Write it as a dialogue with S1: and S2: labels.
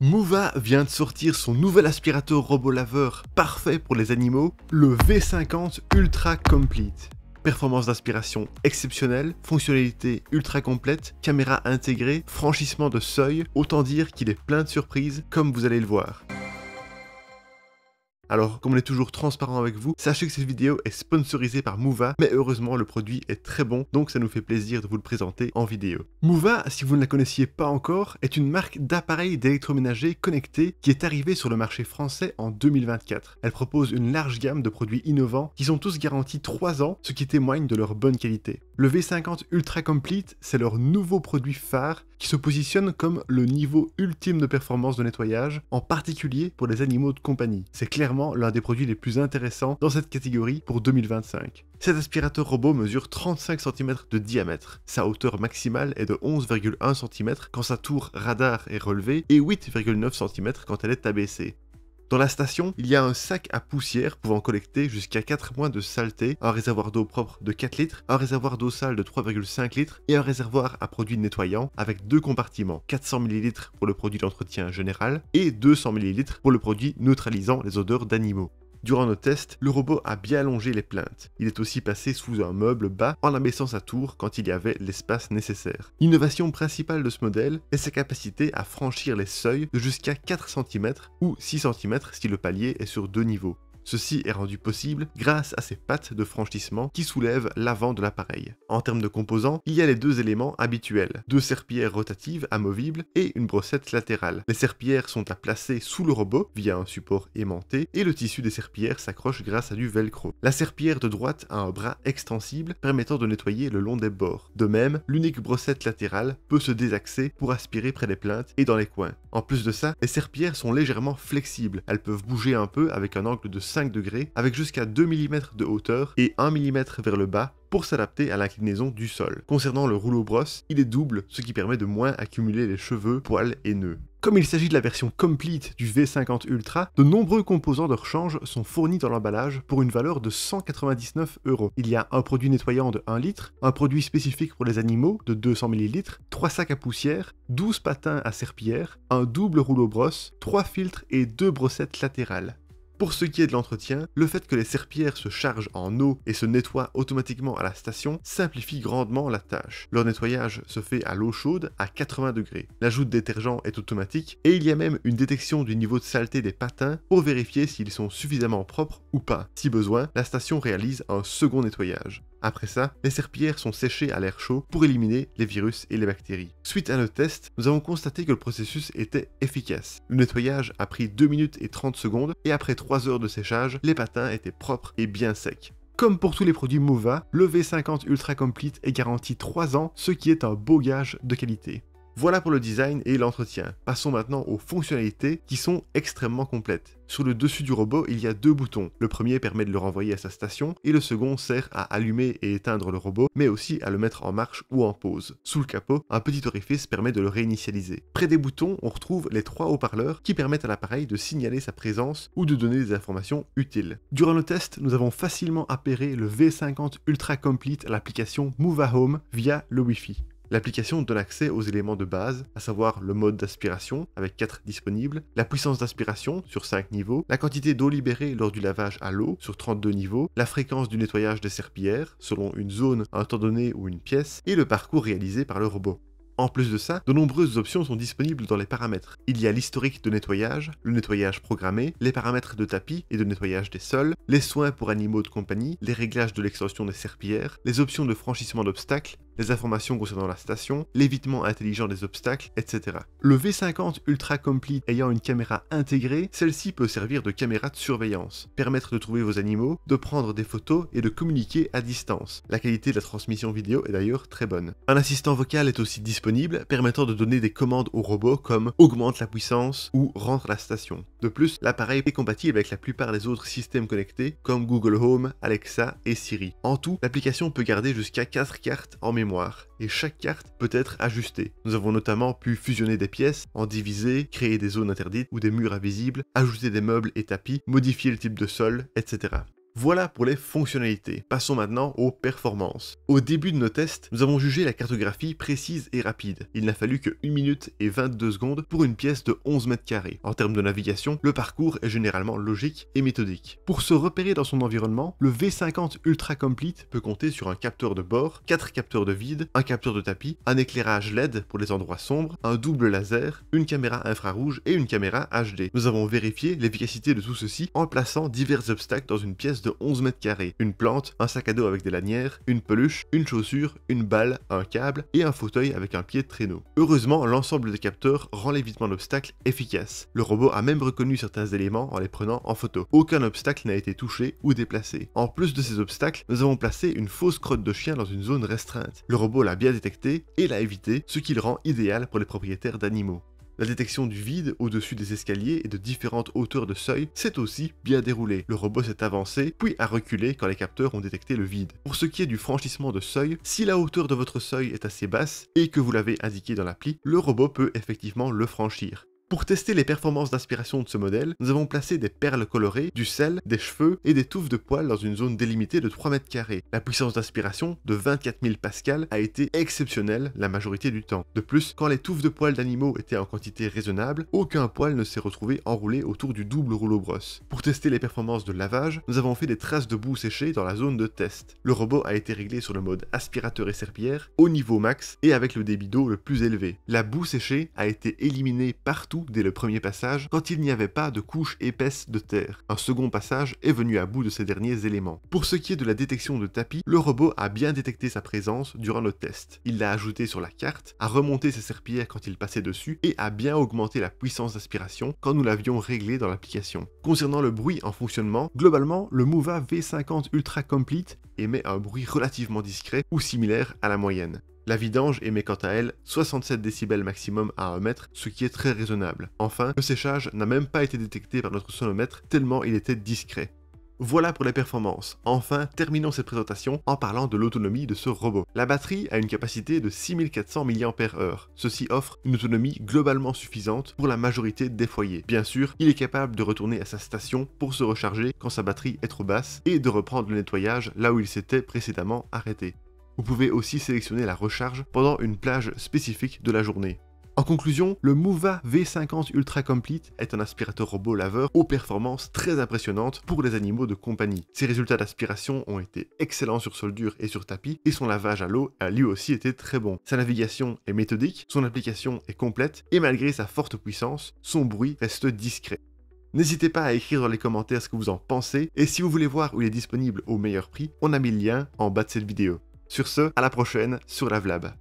S1: Moova vient de sortir son nouvel aspirateur robot laveur parfait pour les animaux, le V50 Ultra Complete. Performance d'aspiration exceptionnelle, fonctionnalité ultra complète, caméra intégrée, franchissement de seuil, autant dire qu'il est plein de surprises comme vous allez le voir. Alors, comme on est toujours transparent avec vous, sachez que cette vidéo est sponsorisée par Moova, mais heureusement le produit est très bon, donc ça nous fait plaisir de vous le présenter en vidéo. Moova, si vous ne la connaissiez pas encore, est une marque d'appareils d'électroménager connectés qui est arrivée sur le marché français en 2024. Elle propose une large gamme de produits innovants qui sont tous garantis 3 ans, ce qui témoigne de leur bonne qualité. Le V50 Ultra Complete, c'est leur nouveau produit phare qui se positionne comme le niveau ultime de performance de nettoyage, en particulier pour les animaux de compagnie. C'est clairement l'un des produits les plus intéressants dans cette catégorie pour 2025. Cet aspirateur robot mesure 35 cm de diamètre. Sa hauteur maximale est de 11,1 cm quand sa tour radar est relevée et 8,9 cm quand elle est abaissée. Dans la station, il y a un sac à poussière pouvant collecter jusqu'à 4 mois de saleté, un réservoir d'eau propre de 4 litres, un réservoir d'eau sale de 3,5 litres et un réservoir à produits nettoyants avec 2 compartiments, 400 ml pour le produit d'entretien général et 200 ml pour le produit neutralisant les odeurs d'animaux. Durant nos tests, le robot a bien allongé les plaintes. Il est aussi passé sous un meuble bas en abaissant sa tour quand il y avait l'espace nécessaire. L'innovation principale de ce modèle est sa capacité à franchir les seuils de jusqu'à 4 cm ou 6 cm si le palier est sur 2 niveaux. Ceci est rendu possible grâce à ces pattes de franchissement qui soulèvent l'avant de l'appareil. En termes de composants, il y a les 2 éléments habituels, 2 serpillères rotatives amovibles et une brossette latérale. Les serpillères sont à placer sous le robot via un support aimanté et le tissu des serpillères s'accroche grâce à du velcro. La serpillière de droite a un bras extensible permettant de nettoyer le long des bords. De même, l'unique brossette latérale peut se désaxer pour aspirer près des plaintes et dans les coins. En plus de ça, les serpillères sont légèrement flexibles. Elles peuvent bouger un peu avec un angle de 5 degrés avec jusqu'à 2 mm de hauteur et 1 mm vers le bas pour s'adapter à l'inclinaison du sol. Concernant le rouleau brosse, il est double, ce qui permet de moins accumuler les cheveux, poils et nœuds. Comme il s'agit de la version complete du V50 Ultra, de nombreux composants de rechange sont fournis dans l'emballage pour une valeur de 199 €. Il y a un produit nettoyant de 1 litre, un produit spécifique pour les animaux de 200 ml, 3 sacs à poussière, 12 patins à serpillière, un double rouleau brosse, 3 filtres et 2 brossettes latérales. Pour ce qui est de l'entretien, le fait que les serpillères se chargent en eau et se nettoient automatiquement à la station simplifie grandement la tâche. Leur nettoyage se fait à l'eau chaude à 80 degrés. L'ajout de détergent est automatique et il y a même une détection du niveau de saleté des patins pour vérifier s'ils sont suffisamment propres ou pas. Si besoin, la station réalise un second nettoyage. Après ça, les serpillères sont séchées à l'air chaud pour éliminer les virus et les bactéries. Suite à nos tests, nous avons constaté que le processus était efficace. Le nettoyage a pris 2 minutes et 30 secondes et après 3 heures de séchage, les patins étaient propres et bien secs. Comme pour tous les produits Moova, le V50 Ultra Complete est garanti 3 ans, ce qui est un beau gage de qualité. Voilà pour le design et l'entretien. Passons maintenant aux fonctionnalités qui sont extrêmement complètes. Sur le dessus du robot, il y a 2 boutons. Le premier permet de le renvoyer à sa station et le second sert à allumer et éteindre le robot, mais aussi à le mettre en marche ou en pause. Sous le capot, un petit orifice permet de le réinitialiser. Près des boutons, on retrouve les 3 haut-parleurs qui permettent à l'appareil de signaler sa présence ou de donner des informations utiles. Durant le test, nous avons facilement appairé le V50 Ultra Complete à l'application Moova Home via le Wi-Fi. L'application donne accès aux éléments de base, à savoir le mode d'aspiration avec 4 disponibles, la puissance d'aspiration sur 5 niveaux, la quantité d'eau libérée lors du lavage à l'eau sur 32 niveaux, la fréquence du nettoyage des serpillères selon une zone, un temps donné ou une pièce, et le parcours réalisé par le robot. En plus de ça, de nombreuses options sont disponibles dans les paramètres. Il y a l'historique de nettoyage, le nettoyage programmé, les paramètres de tapis et de nettoyage des sols, les soins pour animaux de compagnie, les réglages de l'extension des serpillères, les options de franchissement d'obstacles, les informations concernant la station, l'évitement intelligent des obstacles, etc. Le V50 Ultra Complete ayant une caméra intégrée, celle-ci peut servir de caméra de surveillance, permettre de trouver vos animaux, de prendre des photos et de communiquer à distance. La qualité de la transmission vidéo est d'ailleurs très bonne. Un assistant vocal est aussi disponible, permettant de donner des commandes au robot comme augmente la puissance ou rentre la station. De plus, l'appareil est compatible avec la plupart des autres systèmes connectés comme Google Home, Alexa et Siri. En tout, l'application peut garder jusqu'à 4 cartes en mémoire et chaque carte peut être ajustée. Nous avons notamment pu fusionner des pièces, en diviser, créer des zones interdites ou des murs invisibles, ajouter des meubles et tapis, modifier le type de sol, etc. Voilà pour les fonctionnalités. Passons maintenant aux performances. Au début de nos tests, nous avons jugé la cartographie précise et rapide. Il n'a fallu que 1 minute et 22 secondes pour une pièce de 11 mètres carrés. En termes de navigation, le parcours est généralement logique et méthodique. Pour se repérer dans son environnement, le V50 Ultra Complete peut compter sur un capteur de bord, 4 capteurs de vide, un capteur de tapis, un éclairage LED pour les endroits sombres, un double laser, une caméra infrarouge et une caméra HD. Nous avons vérifié l'efficacité de tout ceci en plaçant divers obstacles dans une pièce de 11 mètres carrés, une plante, un sac à dos avec des lanières, une peluche, une chaussure, une balle, un câble et un fauteuil avec un pied de traîneau. Heureusement, l'ensemble des capteurs rend l'évitement d'obstacles efficace. Le robot a même reconnu certains éléments en les prenant en photo. Aucun obstacle n'a été touché ou déplacé. En plus de ces obstacles, nous avons placé une fausse crotte de chien dans une zone restreinte. Le robot l'a bien détecté et l'a évité, ce qui le rend idéal pour les propriétaires d'animaux. La détection du vide au-dessus des escaliers et de différentes hauteurs de seuil s'est aussi bien déroulée. Le robot s'est avancé, puis a reculé quand les capteurs ont détecté le vide. Pour ce qui est du franchissement de seuil, si la hauteur de votre seuil est assez basse et que vous l'avez indiqué dans l'appli, le robot peut effectivement le franchir. Pour tester les performances d'aspiration de ce modèle, nous avons placé des perles colorées, du sel, des cheveux et des touffes de poils dans une zone délimitée de 3 mètres carrés. La puissance d'aspiration de 24 000 pascal a été exceptionnelle la majorité du temps. De plus, quand les touffes de poils d'animaux étaient en quantité raisonnable, aucun poil ne s'est retrouvé enroulé autour du double rouleau brosse. Pour tester les performances de lavage, nous avons fait des traces de boue séchée dans la zone de test. Le robot a été réglé sur le mode aspirateur et serpillière au niveau max et avec le débit d'eau le plus élevé. La boue séchée a été éliminée partout dès le premier passage quand il n'y avait pas de couche épaisse de terre. Un second passage est venu à bout de ces derniers éléments. Pour ce qui est de la détection de tapis, le robot a bien détecté sa présence durant nos tests. Il l'a ajouté sur la carte, a remonté ses serpillères quand il passait dessus et a bien augmenté la puissance d'aspiration quand nous l'avions réglé dans l'application. Concernant le bruit en fonctionnement, globalement, le Moova V50 Ultra Complete émet un bruit relativement discret ou similaire à la moyenne. La vidange émet quant à elle 67 décibels maximum à 1 mètre, ce qui est très raisonnable. Enfin, le séchage n'a même pas été détecté par notre sonomètre tellement il était discret. Voilà pour les performances. Enfin, terminons cette présentation en parlant de l'autonomie de ce robot. La batterie a une capacité de 6400 mAh. Ceci offre une autonomie globalement suffisante pour la majorité des foyers. Bien sûr, il est capable de retourner à sa station pour se recharger quand sa batterie est trop basse et de reprendre le nettoyage là où il s'était précédemment arrêté. Vous pouvez aussi sélectionner la recharge pendant une plage spécifique de la journée. En conclusion, le Moova V50 Ultra Complete est un aspirateur robot laveur aux performances très impressionnantes pour les animaux de compagnie. Ses résultats d'aspiration ont été excellents sur sol dur et sur tapis, et son lavage à l'eau a lui aussi été très bon. Sa navigation est méthodique, son application est complète, et malgré sa forte puissance, son bruit reste discret. N'hésitez pas à écrire dans les commentaires ce que vous en pensez, et si vous voulez voir où il est disponible au meilleur prix, on a mis le lien en bas de cette vidéo. Sur ce, à la prochaine sur LavLab.